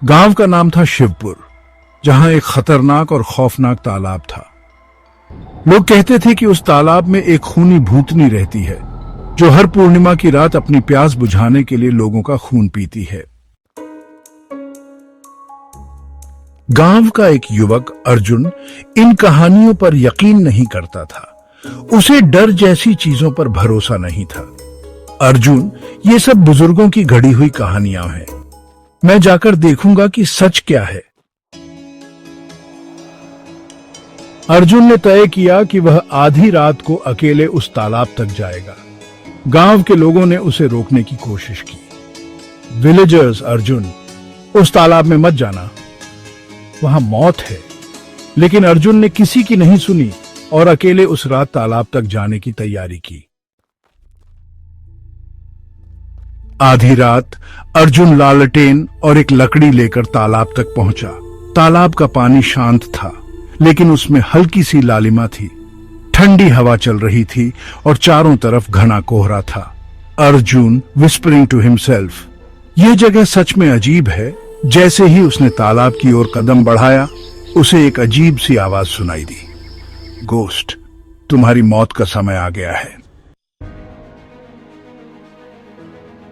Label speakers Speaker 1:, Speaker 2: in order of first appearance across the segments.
Speaker 1: गांव का नाम था शिवपुर, जहां एक खतरनाक और खौफनाक तालाब था। लोग कहते थे कि उस तालाब में एक खूनी भूतनी रहती है, जो हर पूर्णिमा की रात अपनी प्यास बुझाने के लिए लोगों का खून पीती है। गांव का एक युवक अर्जुन इन कहानियों पर यकीन नहीं करता था। उसे डर जैसी चीजों पर भरोसा नहीं था। अर्जुन, ये सब बुजुर्गों की घड़ी हुई कहानियां हैं। मैं जाकर देखूंगा कि सच क्या है। अर्जुन ने तय किया कि वह आधी रात को अकेले उस तालाब तक जाएगा। गांव के लोगों ने उसे रोकने की कोशिश की। विलेजर्स, अर्जुन, उस तालाब में मत जाना, वहां मौत है। लेकिन अर्जुन ने किसी की नहीं सुनी और अकेले उस रात तालाब तक जाने की तैयारी की। आधी रात अर्जुन लालटेन और एक लकड़ी लेकर तालाब तक पहुंचा। तालाब का पानी शांत था, लेकिन उसमें हल्की सी लालिमा थी। ठंडी हवा चल रही थी और चारों तरफ घना कोहरा था। अर्जुन विस्परिंग टू हिमसेल्फ, यह जगह सच में अजीब है। जैसे ही उसने तालाब की ओर कदम बढ़ाया, उसे एक अजीब सी आवाज सुनाई दी, गोस्ट, तुम्हारी मौत का समय आ गया है।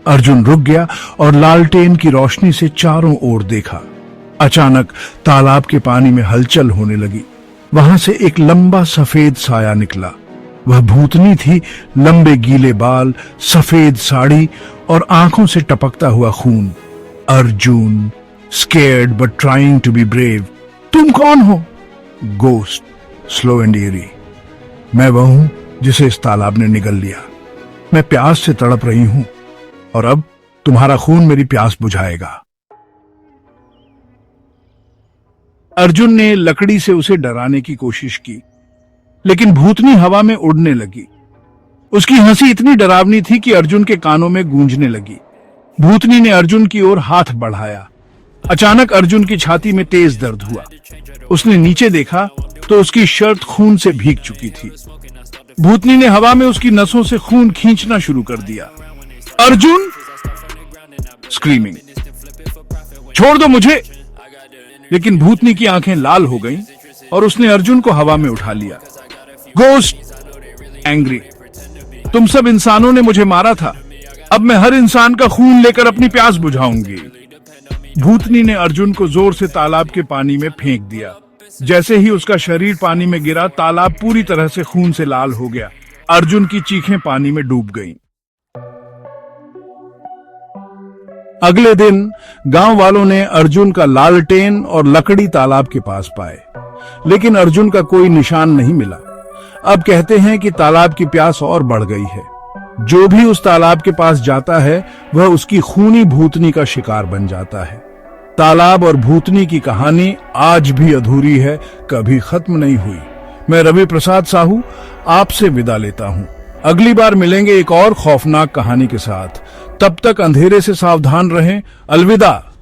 Speaker 1: अर्जुन रुक गया और लालटेन की रोशनी से चारों ओर देखा। अचानक तालाब के पानी में हलचल होने लगी। वहां से एक लंबा सफेद साया निकला। वह भूतनी थी, लंबे गीले बाल, सफेद साड़ी और आंखों से टपकता हुआ खून। Arjun, scared but trying to be brave, तुम कौन हो? गोस्ट, स्लो एंड ईरी, मैं वह हूं जिसे इस तालाब ने निगल लिया। मैं प्यास से तड़प रही हूं और अब तुम्हारा खून मेरी प्यास बुझाएगा। अर्जुन ने लकड़ी से उसे डराने की कोशिश की, लेकिन भूतनी हवा में उड़ने लगी। उसकी हंसी इतनी डरावनी थी कि अर्जुन के कानों में गूंजने लगी। भूतनी ने अर्जुन की ओर हाथ बढ़ाया। अचानक अर्जुन की छाती में तेज दर्द हुआ। उसने नीचे देखा तो उसकी शर्ट खून से भीग चुकी थी। भूतनी ने हवा में उसकी नसों से खून खींचना शुरू कर दिया। अर्जुन, स्क्रीमिंग, छोड़ दो मुझे। लेकिन भूतनी की आंखें लाल हो गईं और उसने अर्जुन को हवा में उठा लिया। गोस्ट, एंग्री, तुम सब इंसानों ने मुझे मारा था, अब मैं हर इंसान का खून लेकर अपनी प्यास बुझाऊंगी। भूतनी ने अर्जुन को जोर से तालाब के पानी में फेंक दिया। जैसे ही उसका शरीर पानी में गिरा, तालाब पूरी तरह से खून से लाल हो गया। अर्जुन की चीखें पानी में डूब गईं। अगले दिन गांव वालों ने अर्जुन का लालटेन और लकड़ी तालाब के पास पाए, लेकिन अर्जुन का कोई निशान नहीं मिला। अब कहते हैं कि तालाब की प्यास और बढ़ गई है। जो भी उस तालाब के पास जाता है, वह उसकी खूनी भूतनी का शिकार बन जाता है। तालाब और भूतनी की कहानी आज भी अधूरी है, कभी खत्म नहीं हुई। मैं रवि प्रसाद साहू आपसे विदा लेता हूं। अगली बार मिलेंगे एक और खौफनाक कहानी के साथ। तब तक अंधेरे से सावधान रहें। अलविदा।